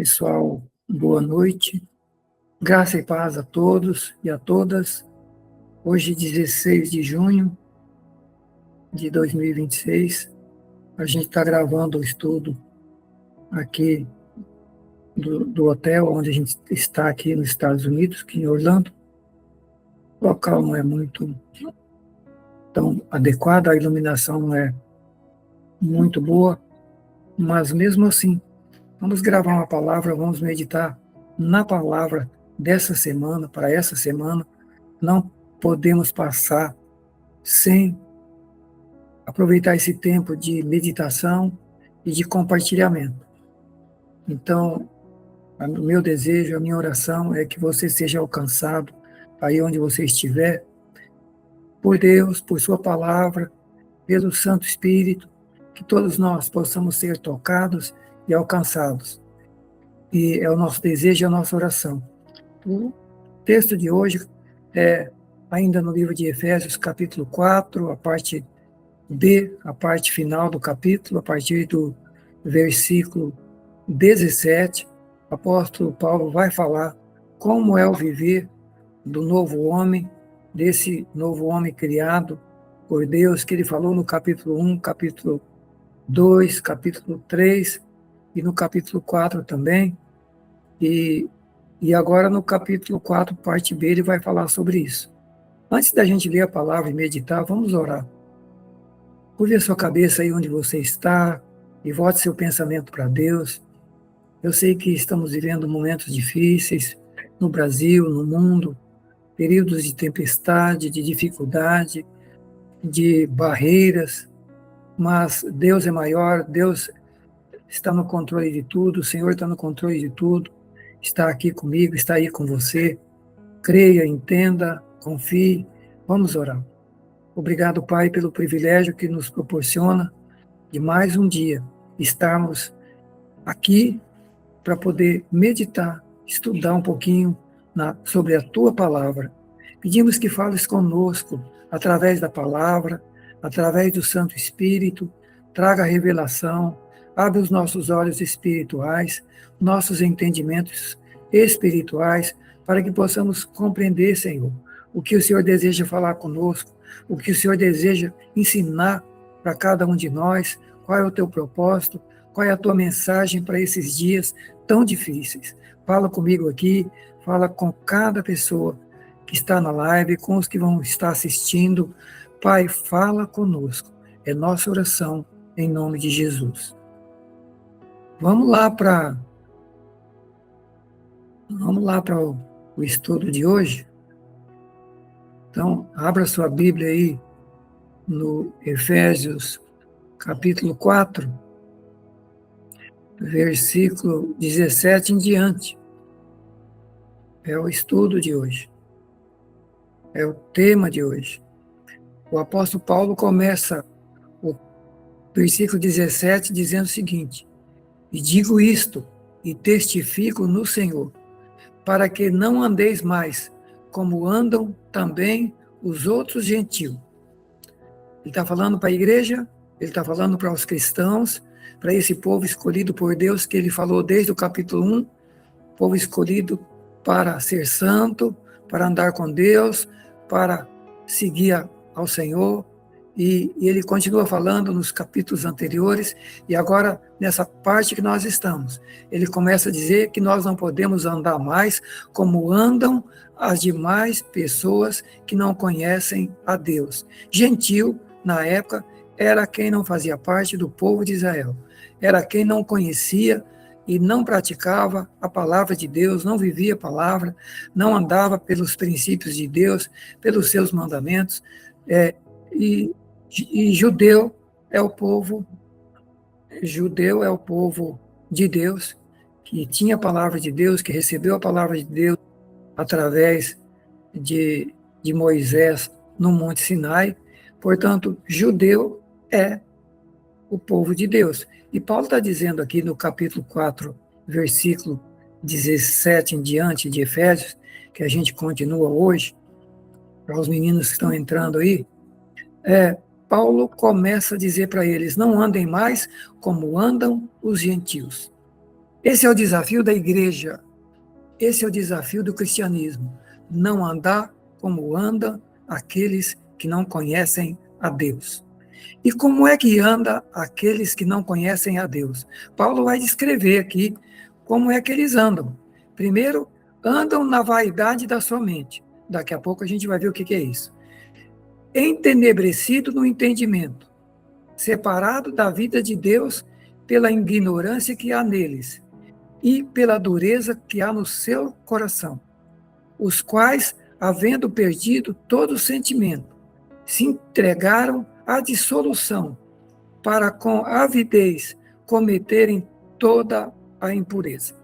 Pessoal, boa noite. Graça e paz a todos e a todas. Hoje, 16 de junho de 2026, a gente está gravando o estudo aqui do hotel onde a gente está aqui nos Estados Unidos, aqui em Orlando. O local não é muito tão adequado, a iluminação não é muito boa, mas mesmo assim, vamos gravar uma palavra, vamos meditar na palavra dessa semana, para essa semana. Não podemos passar sem aproveitar esse tempo de meditação e de compartilhamento. Então, o meu desejo, a minha oração é que você seja alcançado aí onde você estiver, por Deus, por sua palavra, pelo Santo Espírito, que todos nós possamos ser tocados e alcançados. E é o nosso desejo e a nossa oração. O texto de hoje é ainda no livro de Efésios, capítulo 4, a parte B, a parte final do capítulo, a partir do versículo 17, o apóstolo Paulo vai falar como é o viver do novo homem, desse novo homem criado por Deus, que ele falou no capítulo 1, capítulo 2, capítulo 3 e no capítulo 4 também. E agora no capítulo 4, parte B, ele vai falar sobre isso. Antes da gente ler a palavra e meditar, vamos orar. Curve a sua cabeça aí onde você está e volte seu pensamento para Deus. Eu sei que estamos vivendo momentos difíceis no Brasil, no mundo, períodos de tempestade, de dificuldade, de barreiras, mas Deus é maior, Deus está no controle de tudo, o Senhor está no controle de tudo, está aqui comigo, está aí com você. Creia, entenda, confie. Vamos orar. Obrigado, Pai, pelo privilégio que nos proporciona de mais um dia estarmos aqui para poder meditar, estudar um pouquinho sobre a Tua palavra. Pedimos que fales conosco através da palavra, através do Santo Espírito, traga revelação, abre os nossos olhos espirituais, nossos entendimentos espirituais, para que possamos compreender, Senhor, o que o Senhor deseja falar conosco, o que o Senhor deseja ensinar para cada um de nós, qual é o teu propósito, qual é a tua mensagem para esses dias tão difíceis. Fala comigo aqui, fala com cada pessoa que está na live, com os que vão estar assistindo. Pai, fala conosco. É nossa oração em nome de Jesus. Vamos lá para o estudo de hoje. Então, abra sua Bíblia aí no Efésios, capítulo 4, versículo 17 em diante. É o estudo de hoje. É o tema de hoje. O apóstolo Paulo começa o versículo 17 dizendo o seguinte: e digo isto, e testifico no Senhor, para que não andeis mais como andam também os outros gentios. Ele está falando para a igreja, ele está falando para os cristãos, para esse povo escolhido por Deus, que ele falou desde o capítulo 1, povo escolhido para ser santo, para andar com Deus, para seguir ao Senhor. E ele continua falando nos capítulos anteriores, e agora, nessa parte que nós estamos, ele começa a dizer que nós não podemos andar mais como andam as demais pessoas que não conhecem a Deus. Gentil, na época, era quem não fazia parte do povo de Israel, era quem não conhecia e não praticava a palavra de Deus, não vivia a palavra, não andava pelos princípios de Deus, pelos seus mandamentos, e judeu é o povo de Deus, que tinha a palavra de Deus, que recebeu a palavra de Deus através de Moisés no Monte Sinai. Portanto, judeu é o povo de Deus. E Paulo está dizendo aqui no capítulo 4, versículo 17 em diante de Efésios, que a gente continua hoje, para os meninos que estão entrando aí, Paulo começa a dizer para eles: não andem mais como andam os gentios. Esse é o desafio da igreja, esse é o desafio do cristianismo, não andar como andam aqueles que não conhecem a Deus. E como é que anda aqueles que não conhecem a Deus? Paulo vai descrever aqui como é que eles andam. Primeiro, andam na vaidade da sua mente. Daqui a pouco a gente vai ver o que é isso. Entenebrecido no entendimento, separado da vida de Deus pela ignorância que há neles e pela dureza que há no seu coração, os quais, havendo perdido todo o sentimento, se entregaram à dissolução, para com avidez cometerem toda a impureza.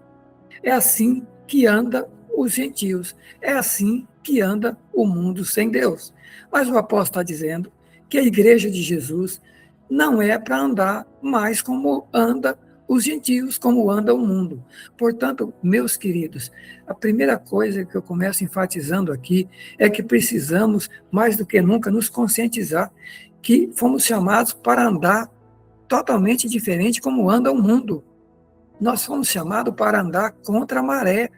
É assim que anda os gentios, é assim que anda o mundo sem Deus. Mas o apóstolo está dizendo que a igreja de Jesus não é para andar mais como anda os gentios, como anda o mundo. Portanto, meus queridos, a primeira coisa que eu começo enfatizando aqui é que precisamos, mais do que nunca, nos conscientizar que fomos chamados para andar totalmente diferente como anda o mundo. Nós fomos chamados para andar contra a maré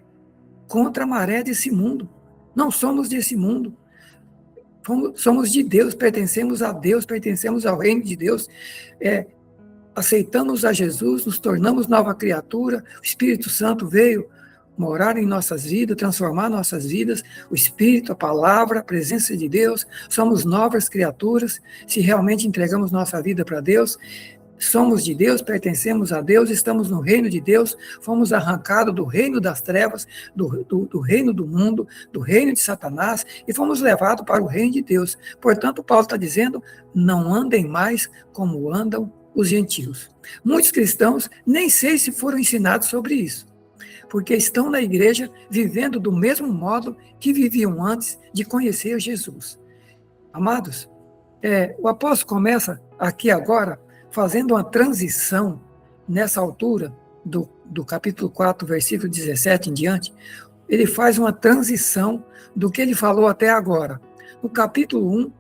desse mundo. Não somos desse mundo. Somos de Deus, pertencemos a Deus, pertencemos ao reino de Deus. Aceitamos a Jesus, nos tornamos nova criatura. O Espírito Santo veio morar em nossas vidas, transformar nossas vidas. O Espírito, a palavra, a presença de Deus. Somos novas criaturas se realmente entregamos nossa vida para Deus. Somos de Deus, pertencemos a Deus, estamos no reino de Deus, fomos arrancados do reino das trevas, do reino do mundo, do reino de Satanás, e fomos levados para o reino de Deus. Portanto, Paulo está dizendo, não andem mais como andam os gentios. Muitos cristãos nem sei se foram ensinados sobre isso, porque estão na igreja vivendo do mesmo modo que viviam antes de conhecer Jesus. Amados, o apóstolo começa aqui agora fazendo uma transição nessa altura do capítulo 4, versículo 17 em diante. Ele faz uma transição do que ele falou até agora. No capítulo 1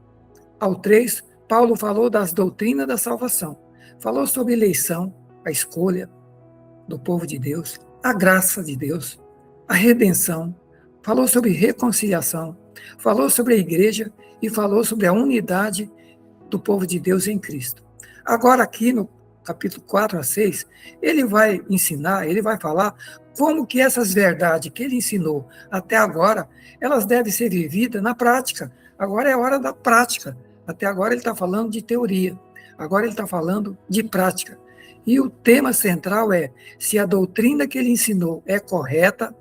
ao 3, Paulo falou das doutrinas da salvação. Falou sobre eleição, a escolha do povo de Deus, a graça de Deus, a redenção. Falou sobre reconciliação. Falou sobre a igreja e falou sobre a unidade do povo de Deus em Cristo. Agora, aqui no capítulo 4 a 6, ele vai ensinar, ele vai falar como que essas verdades que ele ensinou até agora, elas devem ser vividas na prática. Agora é a hora da prática. Até agora ele está falando de teoria. Agora ele está falando de prática. E o tema central é, se a doutrina que ele ensinou é correta,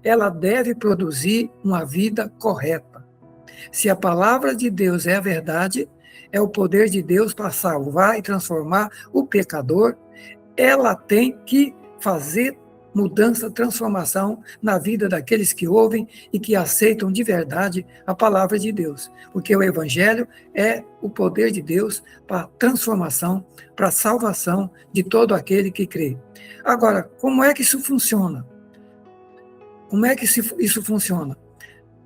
ela deve produzir uma vida correta. Se a palavra de Deus é a verdade, é o poder de Deus para salvar e transformar o pecador, ela tem que fazer mudança, transformação na vida daqueles que ouvem e que aceitam de verdade a palavra de Deus. Porque o Evangelho é o poder de Deus para transformação, para salvação de todo aquele que crê. Agora, como é que isso funciona? Como é que isso funciona?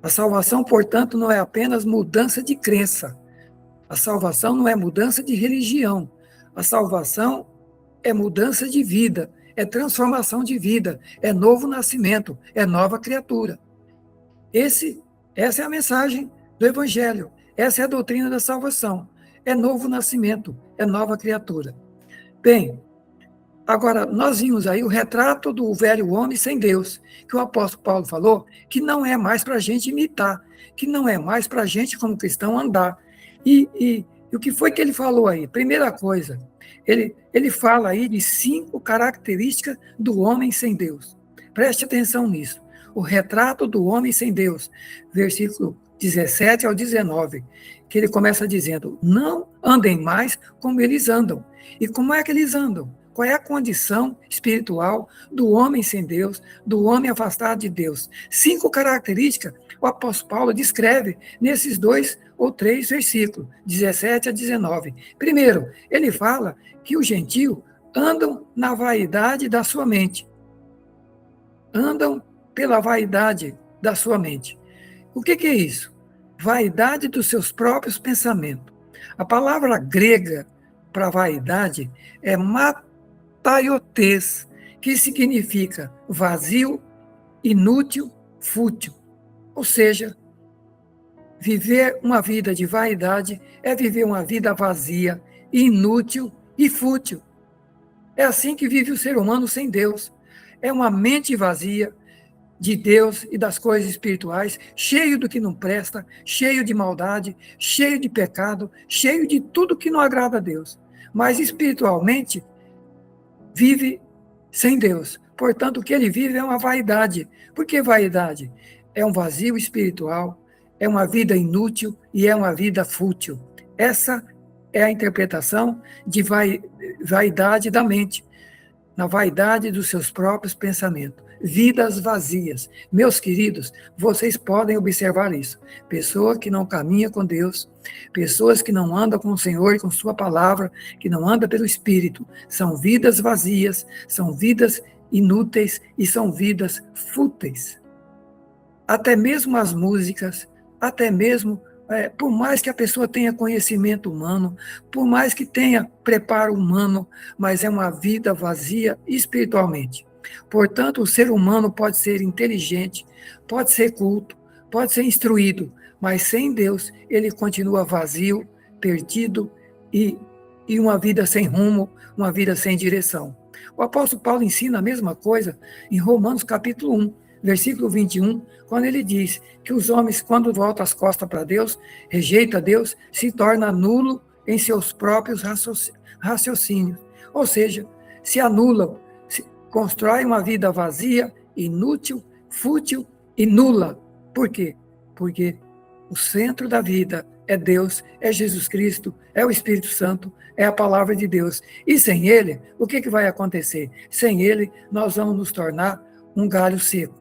A salvação, portanto, não é apenas mudança de crença. A salvação não é mudança de religião. A salvação é mudança de vida, é transformação de vida, é novo nascimento, é nova criatura. Essa é a mensagem do Evangelho, essa é a doutrina da salvação, é novo nascimento, é nova criatura. Bem, agora nós vimos aí o retrato do velho homem sem Deus, que o apóstolo Paulo falou que não é mais para a gente imitar, que não é mais para a gente como cristão andar. E o que foi que ele falou aí? Primeira coisa, ele fala aí de 5 características do homem sem Deus. Preste atenção nisso. O retrato do homem sem Deus, versículo 17 ao 19, que ele começa dizendo, não andem mais como eles andam. E como é que eles andam? Qual é a condição espiritual do homem sem Deus, do homem afastado de Deus? 5 características o apóstolo Paulo descreve nesses 2 ou 3 versículos, 17 a 19. Primeiro, ele fala que os gentios andam na vaidade da sua mente. Andam pela vaidade da sua mente. O que é isso? Vaidade dos seus próprios pensamentos. A palavra grega para vaidade é mataiotês, que significa vazio, inútil, fútil. Ou seja, viver uma vida de vaidade é viver uma vida vazia, inútil e fútil. É assim que vive o ser humano sem Deus. É uma mente vazia de Deus e das coisas espirituais, cheio do que não presta, cheio de maldade, cheio de pecado, cheio de tudo que não agrada a Deus. Mas espiritualmente vive sem Deus. Portanto, o que ele vive é uma vaidade. Por que vaidade? É um vazio espiritual, é uma vida inútil e é uma vida fútil. Essa é a interpretação de vaidade da mente, na vaidade dos seus próprios pensamentos. Vidas vazias. Meus queridos, vocês podem observar isso. Pessoa que não caminha com Deus, pessoas que não andam com o Senhor e com sua palavra, que não andam pelo Espírito, são vidas vazias, são vidas inúteis e são vidas fúteis. Até mesmo as músicas, até mesmo, por mais que a pessoa tenha conhecimento humano, por mais que tenha preparo humano, mas é uma vida vazia espiritualmente. Portanto, o ser humano pode ser inteligente, pode ser culto, pode ser instruído, mas sem Deus ele continua vazio, perdido e uma vida sem rumo, uma vida sem direção. O apóstolo Paulo ensina a mesma coisa em Romanos capítulo 1, versículo 21, quando ele diz que os homens, quando voltam as costas para Deus, rejeita Deus, se torna nulo em seus próprios raciocínios. Ou seja, se anulam, constrói uma vida vazia, inútil, fútil e nula. Por quê? Porque o centro da vida é Deus, é Jesus Cristo, é o Espírito Santo, é a palavra de Deus. E sem ele, o que vai acontecer? Sem ele, nós vamos nos tornar um galho seco.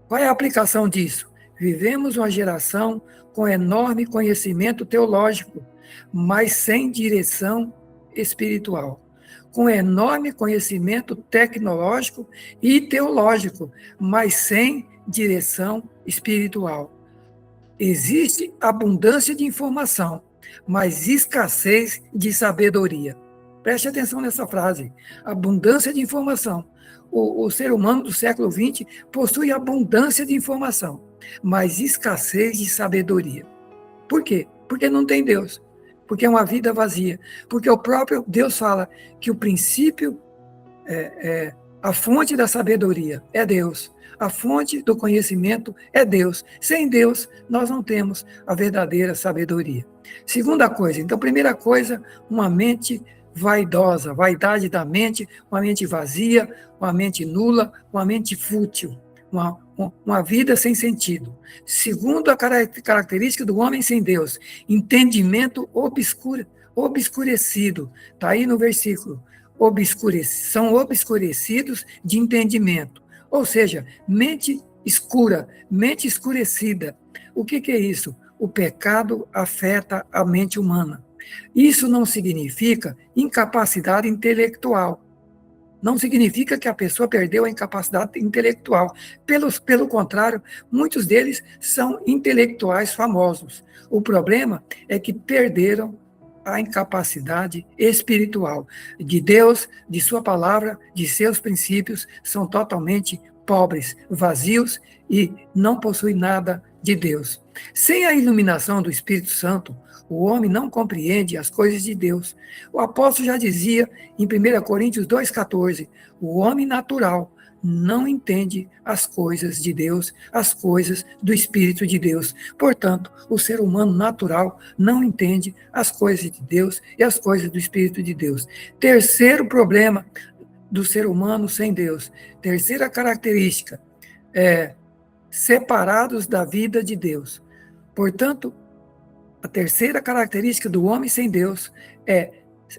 Qual é a aplicação disso? Vivemos uma geração com enorme conhecimento teológico, mas sem direção espiritual. Com enorme conhecimento tecnológico e teológico, mas sem direção espiritual. Existe abundância de informação, mas escassez de sabedoria. Preste atenção nessa frase. Abundância de informação. O ser humano do século XX possui abundância de informação, mas escassez de sabedoria. Por quê? Porque não tem Deus. Porque é uma vida vazia. Porque o próprio Deus fala que o princípio, a fonte da sabedoria é Deus. A fonte do conhecimento é Deus. Sem Deus, nós não temos a verdadeira sabedoria. Segunda coisa, então, primeira coisa, uma mente vaidosa, vaidade da mente, uma mente vazia, uma mente nula, uma mente fútil, uma vida sem sentido. Segundo a característica do homem sem Deus, entendimento obscurecido. Está aí no versículo. São obscurecidos de entendimento. Ou seja, mente escura, mente escurecida. O que é isso? O pecado afeta a mente humana. Isso não significa incapacidade intelectual. Não significa que a pessoa perdeu a incapacidade intelectual. Pelo contrário, muitos deles são intelectuais famosos. O problema é que perderam a incapacidade espiritual de Deus, de sua palavra, de seus princípios, são totalmente pobres, vazios e não possuem nada de Deus. Sem a iluminação do Espírito Santo, o homem não compreende as coisas de Deus. O apóstolo já dizia em 1 Coríntios 2,14, o homem natural não entende as coisas de Deus, as coisas do Espírito de Deus. Portanto, o ser humano natural não entende as coisas de Deus e as coisas do Espírito de Deus. Terceiro problema do ser humano sem Deus. Terceira característica é separados da vida de Deus. Portanto, a terceira característica do homem sem Deus é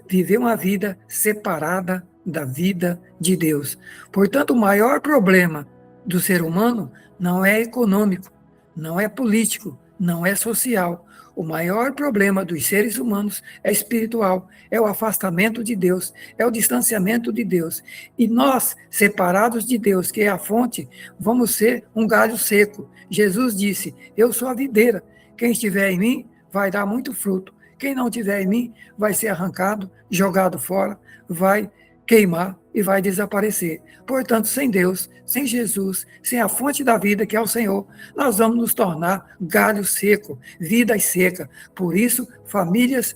viver uma vida separada da vida de Deus. Portanto, o maior problema do ser humano não é econômico, não é político, não é social. O maior problema dos seres humanos é espiritual, é o afastamento de Deus, é o distanciamento de Deus. E nós, separados de Deus, que é a fonte, vamos ser um galho seco. Jesus disse, eu sou a videira, quem estiver em mim vai dar muito fruto. Quem não estiver em mim vai ser arrancado, jogado fora, vai queimar e vai desaparecer. Portanto, sem Deus, sem Jesus, sem a fonte da vida, que é o Senhor, nós vamos nos tornar galho seco, vida seca. Por isso, famílias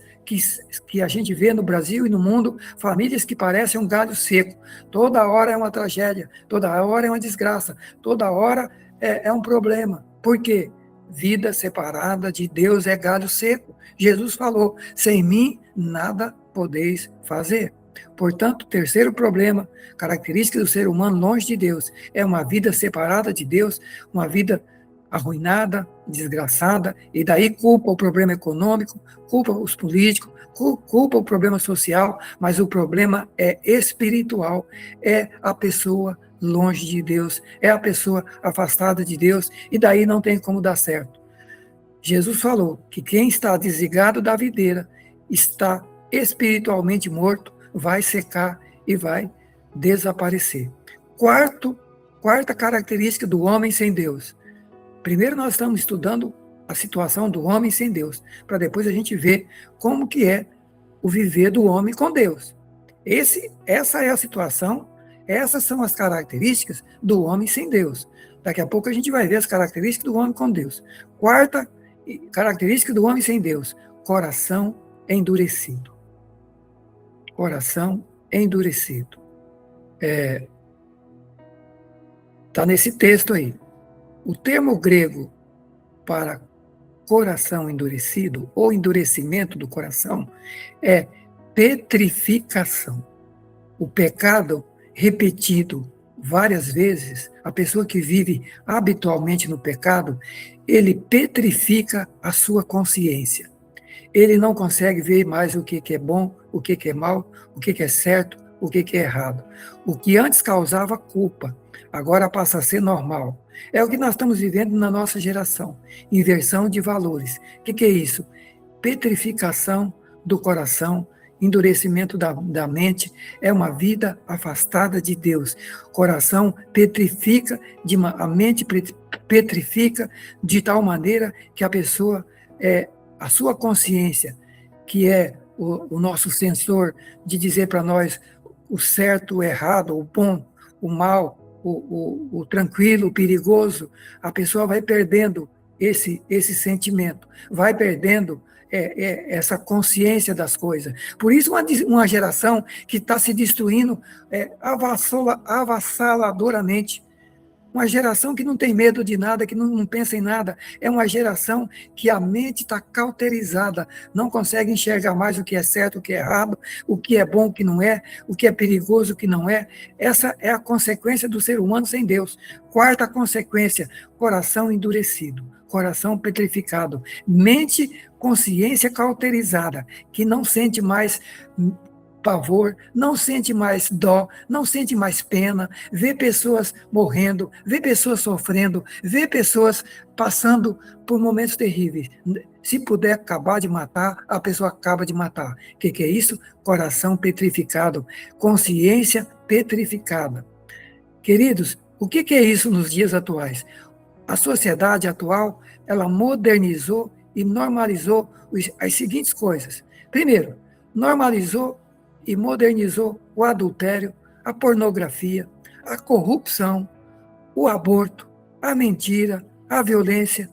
que a gente vê no Brasil e no mundo, famílias que parecem um galho seco. Toda hora é uma tragédia, toda hora é uma desgraça, toda hora é um problema. Por quê? Vida separada de Deus é galho seco. Jesus falou, sem mim nada podeis fazer. Portanto, o terceiro problema, característica do ser humano longe de Deus, é uma vida separada de Deus, uma vida arruinada, desgraçada, e daí culpa o problema econômico, culpa os políticos, culpa o problema social, mas o problema é espiritual, é a pessoa longe de Deus, é a pessoa afastada de Deus, e daí não tem como dar certo. Jesus falou que quem está desligado da videira está espiritualmente morto, vai secar e vai desaparecer. Quarta característica do homem sem Deus. Primeiro nós estamos estudando a situação do homem sem Deus, para depois a gente ver como que é o viver do homem com Deus. Essa é a situação, essas são as características do homem sem Deus. Daqui a pouco a gente vai ver as características do homem com Deus. Quarta característica do homem sem Deus, coração endurecido. Coração endurecido. Está nesse texto aí. O termo grego para coração endurecido, ou endurecimento do coração, é petrificação. O pecado repetido várias vezes, a pessoa que vive habitualmente no pecado, ele petrifica a sua consciência. Ele não consegue ver mais o que é bom, o que é mal, o que é certo, o que é errado. O que antes causava culpa, agora passa a ser normal. É o que nós estamos vivendo na nossa geração. Inversão de valores. O que é isso? Petrificação do coração, endurecimento da mente, é uma vida afastada de Deus. Coração petrifica, a mente petrifica de tal maneira que a pessoa, a sua consciência, que é o nosso sensor de dizer para nós o certo, o errado, o bom, o mal, o tranquilo, o perigoso, a pessoa vai perdendo esse sentimento, vai perdendo essa consciência das coisas. Por isso, uma geração que está se destruindo avassaladoramente. Uma geração que não tem medo de nada, que não pensa em nada. É uma geração que a mente está cauterizada, não consegue enxergar mais o que é certo, o que é errado, o que é bom, o que não é, o que é perigoso, o que não é. Essa é a consequência do ser humano sem Deus. Quarta consequência, coração endurecido, coração petrificado, mente, consciência cauterizada, que não sente mais pavor, não sente mais dó, não sente mais pena, vê pessoas morrendo, vê pessoas sofrendo, vê pessoas passando por momentos terríveis. Se puder acabar de matar, a pessoa acaba de matar. O que é isso? Coração petrificado, consciência petrificada. Queridos, o que é isso nos dias atuais? A sociedade atual, ela modernizou e normalizou as seguintes coisas. Primeiro, normalizou e modernizou o adultério, a pornografia, a corrupção, o aborto, a mentira, a violência.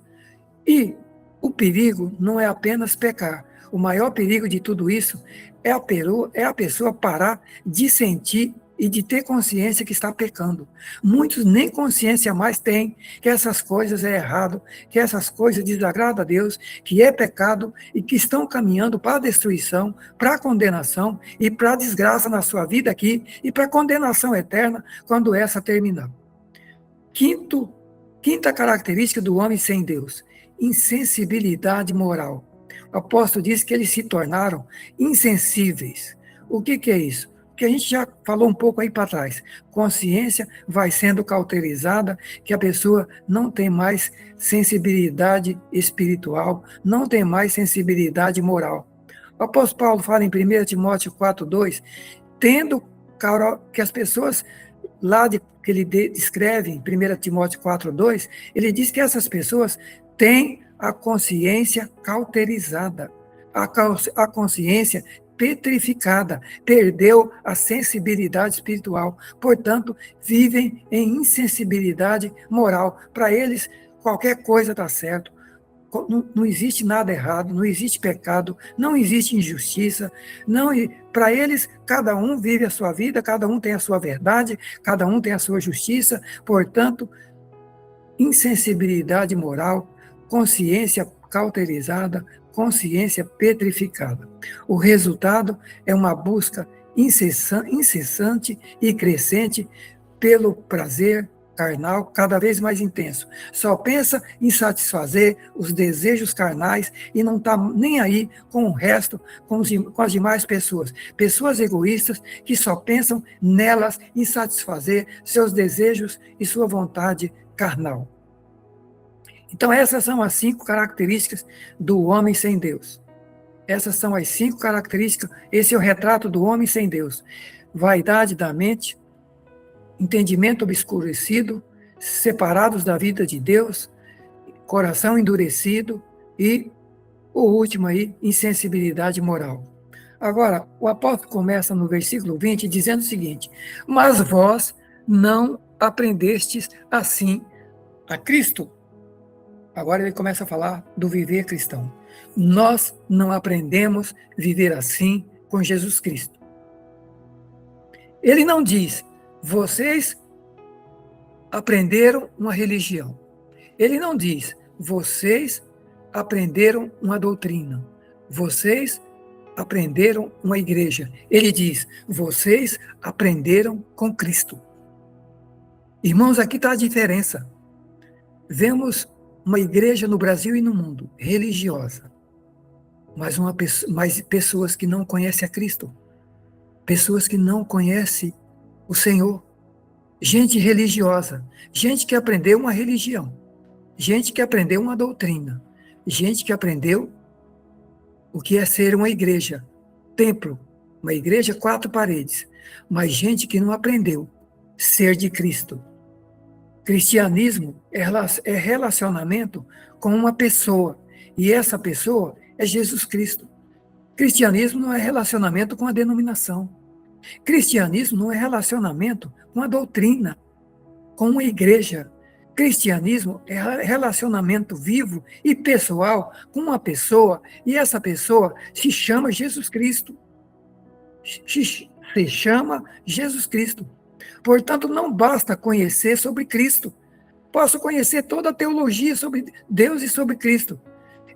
E o perigo não é apenas pecar. O maior perigo de tudo isso é a pessoa parar de sentir e de ter consciência que está pecando. Muitos nem consciência mais têm que essas coisas é errado, que essas coisas desagradam a Deus, que é pecado e que estão caminhando para a destruição, para a condenação e para a desgraça na sua vida aqui e para a condenação eterna quando essa terminar. Quinta característica do homem sem Deus, insensibilidade moral. O apóstolo diz que eles se tornaram insensíveis. O que é isso? Que a gente já falou um pouco aí para trás. Consciência vai sendo cauterizada, que a pessoa não tem mais sensibilidade espiritual, não tem mais sensibilidade moral. O apóstolo Paulo fala em 1 Timóteo 4:2, tendo que as pessoas lá que ele descreve em 1 Timóteo 4:2, ele diz que essas pessoas têm a consciência cauterizada. A consciência petrificada, perdeu a sensibilidade espiritual, portanto, vivem em insensibilidade moral. Para eles, qualquer coisa está certo. Não existe nada errado, não existe pecado, não existe injustiça. Para eles, cada um vive a sua vida, cada um tem a sua verdade, cada um tem a sua justiça. Portanto, insensibilidade moral, consciência cauterizada, consciência petrificada. O resultado é uma busca incessante e crescente pelo prazer carnal cada vez mais intenso. Só pensa em satisfazer os desejos carnais e não está nem aí com o resto, com as demais pessoas. Pessoas egoístas que só pensam nelas em satisfazer seus desejos e sua vontade carnal. Então, essas são as 5 características do homem sem Deus. Essas são as 5 características, esse é o retrato do homem sem Deus. Vaidade da mente, entendimento obscurecido, separados da vida de Deus, coração endurecido e, o último aí, insensibilidade moral. Agora, o apóstolo começa no versículo 20 dizendo o seguinte: mas vós não aprendestes assim a Cristo. Agora ele começa a falar do viver cristão. Nós não aprendemos a viver assim com Jesus Cristo. Ele não diz, vocês aprenderam uma religião. Ele não diz, vocês aprenderam uma doutrina. Vocês aprenderam uma igreja. Ele diz, vocês aprenderam com Cristo. Irmãos, aqui está a diferença. Vemos uma igreja no Brasil e no mundo, religiosa, mas pessoas que não conhecem a Cristo, pessoas que não conhecem o Senhor, gente religiosa, gente que aprendeu uma religião, gente que aprendeu uma doutrina, gente que aprendeu o que é ser uma igreja, templo, uma igreja 4 paredes, mas gente que não aprendeu ser de Cristo. Cristianismo é relacionamento com uma pessoa, e essa pessoa é Jesus Cristo. Cristianismo não é relacionamento com a denominação. Cristianismo não é relacionamento com a doutrina, com uma igreja. Cristianismo é relacionamento vivo e pessoal com uma pessoa, e essa pessoa se chama Jesus Cristo. Se chama Jesus Cristo. Portanto, não basta conhecer sobre Cristo. Posso conhecer toda a teologia sobre Deus e sobre Cristo.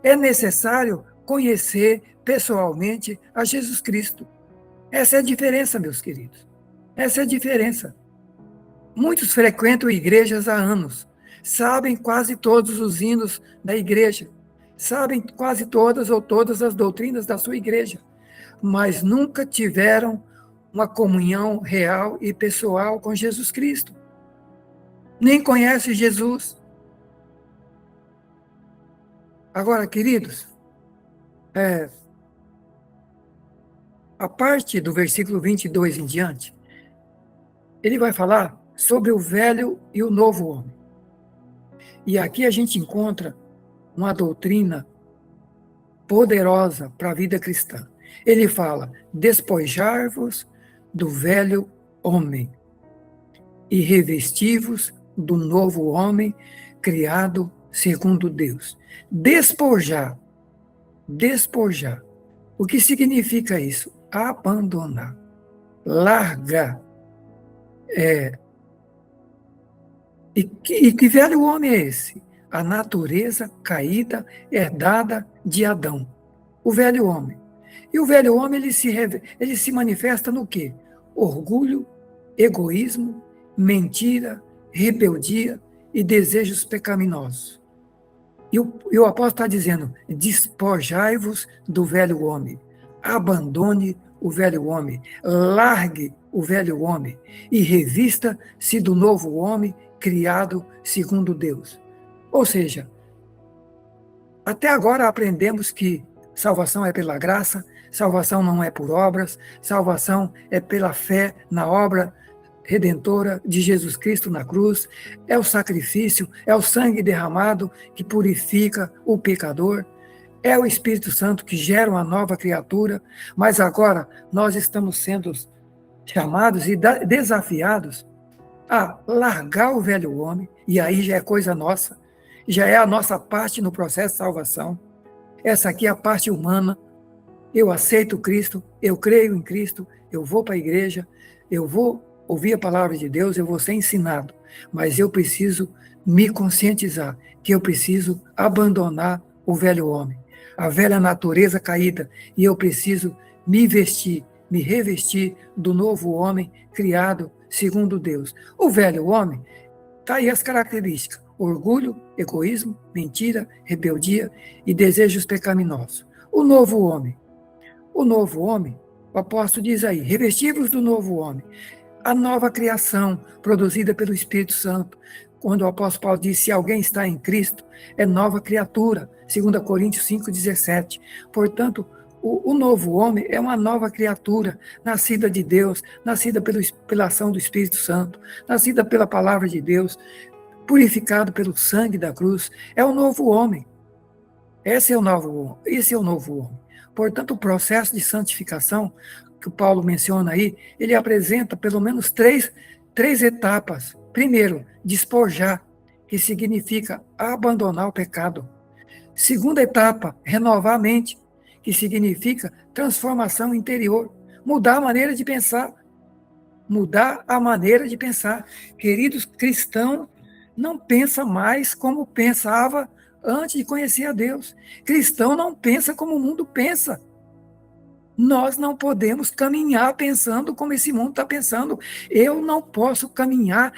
É necessário conhecer pessoalmente a Jesus Cristo. Essa é a diferença, meus queridos. Essa é a diferença. Muitos frequentam igrejas há anos, sabem quase todos os hinos da igreja, sabem quase todas ou todas as doutrinas da sua igreja, mas nunca tiveram uma comunhão real e pessoal com Jesus Cristo. Nem conhece Jesus. Agora, queridos, a parte do versículo 22 em diante, ele vai falar sobre o velho e o novo homem. E aqui a gente encontra uma doutrina poderosa para a vida cristã. Ele fala, despojar-vos do velho homem e revesti-vos do novo homem criado segundo Deus. Despojar. Despojar. O que significa isso? Abandonar. Largar. E que velho homem é esse? A natureza caída, herdada de Adão. O velho homem. E o velho homem, ele se manifesta no quê? Orgulho, egoísmo, mentira, rebeldia e desejos pecaminosos. E o apóstolo está dizendo, despojai-vos do velho homem, abandone o velho homem, largue o velho homem e revista-se do novo homem criado segundo Deus. Ou seja, até agora aprendemos que salvação é pela graça, salvação não é por obras, salvação é pela fé na obra redentora de Jesus Cristo na cruz, é o sacrifício, é o sangue derramado que purifica o pecador, É o Espírito Santo que gera uma nova criatura, mas agora nós estamos sendo chamados e desafiados a largar o velho homem, e aí já é coisa nossa, já é a nossa parte no processo de salvação. Essa aqui é a parte humana. Eu aceito Cristo, eu creio em Cristo, eu vou para a igreja, eu vou ouvir a palavra de Deus, eu vou ser ensinado, mas eu preciso me conscientizar que eu preciso abandonar o velho homem, a velha natureza caída, e eu preciso me vestir, me revestir do novo homem criado segundo Deus. O velho homem, está aí as características: orgulho, egoísmo, mentira, rebeldia e desejos pecaminosos. O novo homem, o apóstolo diz aí, revestivos do novo homem, a nova criação produzida pelo Espírito Santo. Quando o apóstolo Paulo diz, se alguém está em Cristo, é nova criatura, 2 Coríntios 5,17. Portanto, o novo homem é uma nova criatura, nascida de Deus, nascida pela ação do Espírito Santo, nascida pela palavra de Deus, purificado pelo sangue da cruz. É o novo homem. Esse é o novo homem. Portanto, o processo de santificação que o Paulo menciona aí, ele apresenta pelo menos três etapas. Primeiro, despojar, que significa abandonar o pecado. Segunda etapa, renovar a mente, que significa transformação interior, mudar a maneira de pensar. Mudar a maneira de pensar. Queridos, cristão não pensa mais como pensava antes de conhecer a Deus. Cristão não pensa como o mundo pensa. Nós não podemos caminhar pensando como esse mundo está pensando. Eu não posso caminhar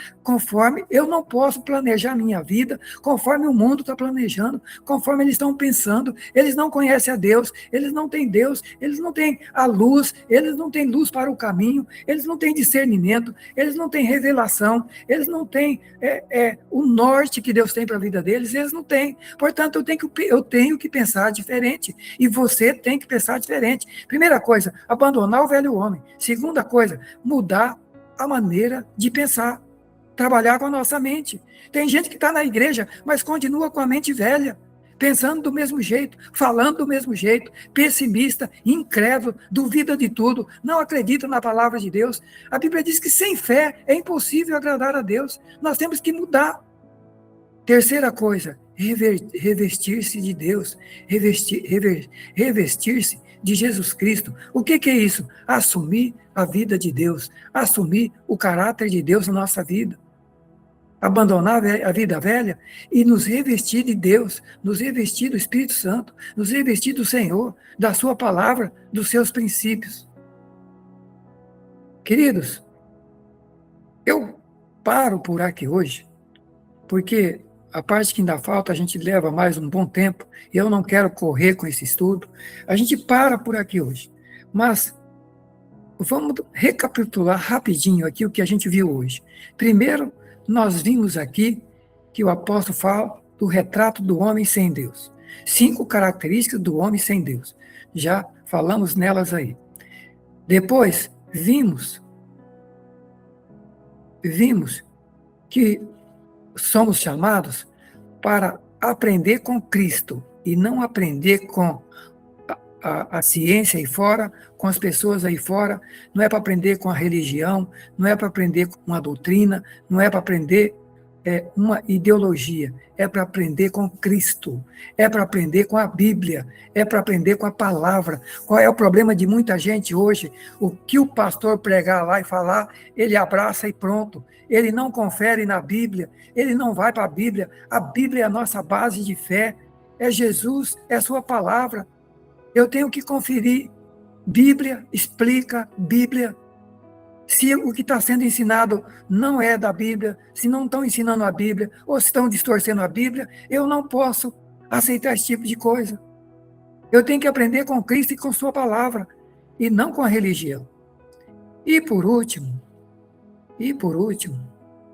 eu não posso planejar minha vida conforme o mundo está planejando, conforme eles estão pensando. Eles não conhecem a Deus, eles não têm Deus, eles não têm a luz, eles não têm luz para o caminho, eles não têm discernimento, eles não têm revelação, eles não têm o norte que Deus tem para a vida deles, eles não têm. Portanto, eu tenho que pensar diferente, e você tem que pensar diferente. Primeira coisa, abandonar o velho homem. Segunda coisa, mudar a maneira de pensar. Trabalhar com a nossa mente. Tem gente que está na igreja, mas continua com a mente velha, pensando do mesmo jeito, falando do mesmo jeito, pessimista, incrédulo, duvida de tudo, não acredita na palavra de Deus. A Bíblia diz que sem fé é impossível agradar a Deus. Nós temos que mudar. Terceira coisa, revestir-se de Deus, revestir-se de Jesus Cristo. O que é isso? Assumir a vida de Deus, assumir o caráter de Deus na nossa vida. Abandonar a vida velha e nos revestir de Deus, nos revestir do Espírito Santo, nos revestir do Senhor, da sua palavra, dos seus princípios. Queridos, eu paro por aqui hoje, porque a parte que ainda falta a gente leva mais um bom tempo, e eu não quero correr com esse estudo. A gente para por aqui hoje, mas vamos recapitular rapidinho aqui o que a gente viu hoje. Primeiro, nós vimos aqui que o apóstolo fala do retrato do homem sem Deus. 5 características do homem sem Deus. Já falamos nelas aí. Depois, vimos que somos chamados para aprender com Cristo e não aprender com a ciência aí fora, com as pessoas aí fora. Não é para aprender com a religião, não é para aprender com a doutrina, não é para aprender uma ideologia, é para aprender com Cristo, é para aprender com a Bíblia, é para aprender com a palavra. Qual é o problema de muita gente hoje? O que o pastor pregar lá e falar, ele abraça e pronto. Ele não confere na Bíblia, ele não vai para a Bíblia é a nossa base de fé, é Jesus, é a sua palavra. Eu tenho que conferir. Bíblia explica, Bíblia. Se o que está sendo ensinado não é da Bíblia, se não estão ensinando a Bíblia, ou se estão distorcendo a Bíblia, eu não posso aceitar esse tipo de coisa. Eu tenho que aprender com Cristo e com sua palavra, e não com a religião. E por último,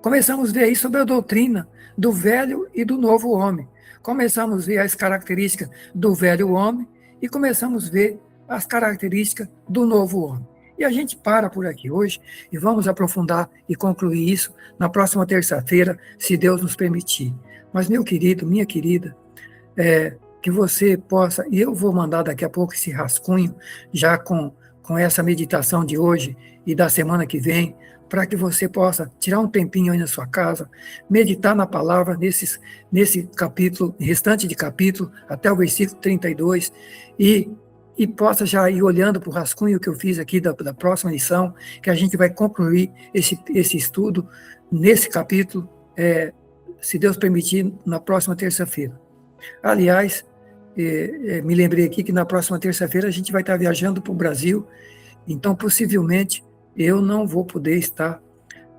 começamos a ver aí sobre a doutrina do velho e do novo homem. Começamos a ver as características do velho homem e começamos a ver as características do novo homem. E a gente para por aqui hoje e vamos aprofundar e concluir isso na próxima terça-feira, se Deus nos permitir. Mas, meu querido, minha querida, que você possa, e eu vou mandar daqui a pouco esse rascunho, já com essa meditação de hoje e da semana que vem, para que você possa tirar um tempinho aí na sua casa, meditar na palavra nesse capítulo, restante de capítulo, até o versículo 32, e possa já ir olhando para o rascunho que eu fiz aqui da próxima lição, que a gente vai concluir esse estudo nesse capítulo, se Deus permitir, na próxima terça-feira. Aliás, me lembrei aqui que na próxima terça-feira a gente vai estar viajando para o Brasil, então possivelmente eu não vou poder estar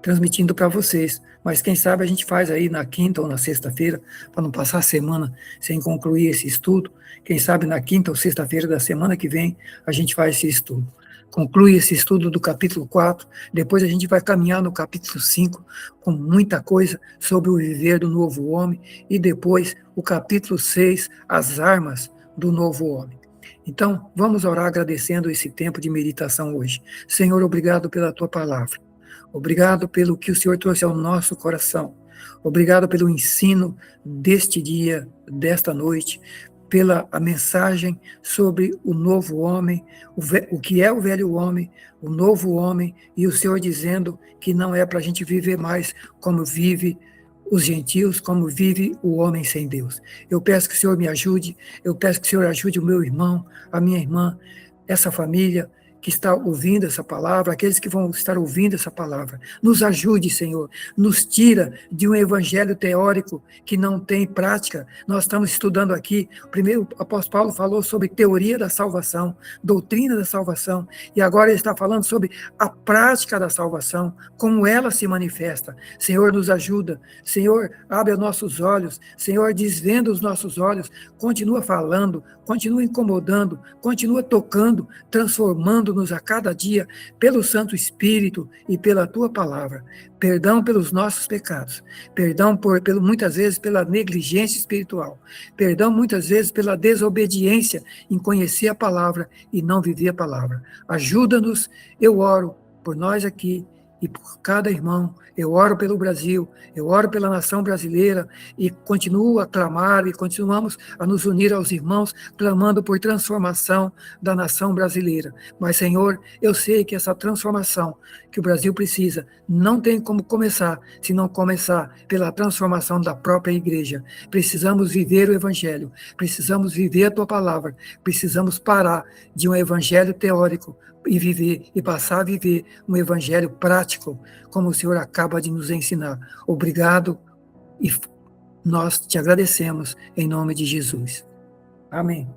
transmitindo para vocês, mas quem sabe a gente faz aí na quinta ou na sexta-feira, para não passar a semana sem concluir esse estudo. Quem sabe na quinta ou sexta-feira da semana que vem a gente faz esse estudo. Conclui esse estudo do capítulo 4, depois a gente vai caminhar no capítulo 5, com muita coisa sobre o viver do novo homem, e depois o capítulo 6, as armas do novo homem. Então, vamos orar agradecendo esse tempo de meditação hoje. Senhor, obrigado pela tua palavra. Obrigado pelo que o Senhor trouxe ao nosso coração. Obrigado pelo ensino deste dia, desta noite, pela a mensagem sobre o novo homem, o que é o velho homem, o novo homem, e o Senhor dizendo que não é para a gente viver mais como vive os gentios, como vive o homem sem Deus. Eu peço que o Senhor me ajude, eu peço que o Senhor ajude o meu irmão, a minha irmã, essa família que está ouvindo essa palavra, aqueles que vão estar ouvindo essa palavra. Nos ajude, Senhor, nos tira de um evangelho teórico que não tem prática. Nós estamos estudando aqui, primeiro o apóstolo Paulo falou sobre teoria da salvação, doutrina da salvação, e agora ele está falando sobre a prática da salvação, como ela se manifesta. Senhor, nos ajuda, Senhor, abre os nossos olhos, Senhor, desvenda os nossos olhos, continua falando, continua incomodando, continua tocando, transformando-nos a cada dia pelo Santo Espírito e pela Tua Palavra. Perdão pelos nossos pecados, perdão muitas vezes pela negligência espiritual, perdão muitas vezes pela desobediência em conhecer a Palavra e não viver a Palavra. Ajuda-nos, eu oro por nós aqui e por cada irmão. Eu oro pelo Brasil, eu oro pela nação brasileira e continuo a clamar e continuamos a nos unir aos irmãos, clamando por transformação da nação brasileira. Mas, Senhor, eu sei que essa transformação que o Brasil precisa não tem como começar se não começar pela transformação da própria igreja. Precisamos viver o Evangelho, precisamos viver a Tua Palavra, precisamos parar de um Evangelho teórico e passar a viver um evangelho prático, como o Senhor acaba de nos ensinar. Obrigado e nós te agradecemos em nome de Jesus. Amém.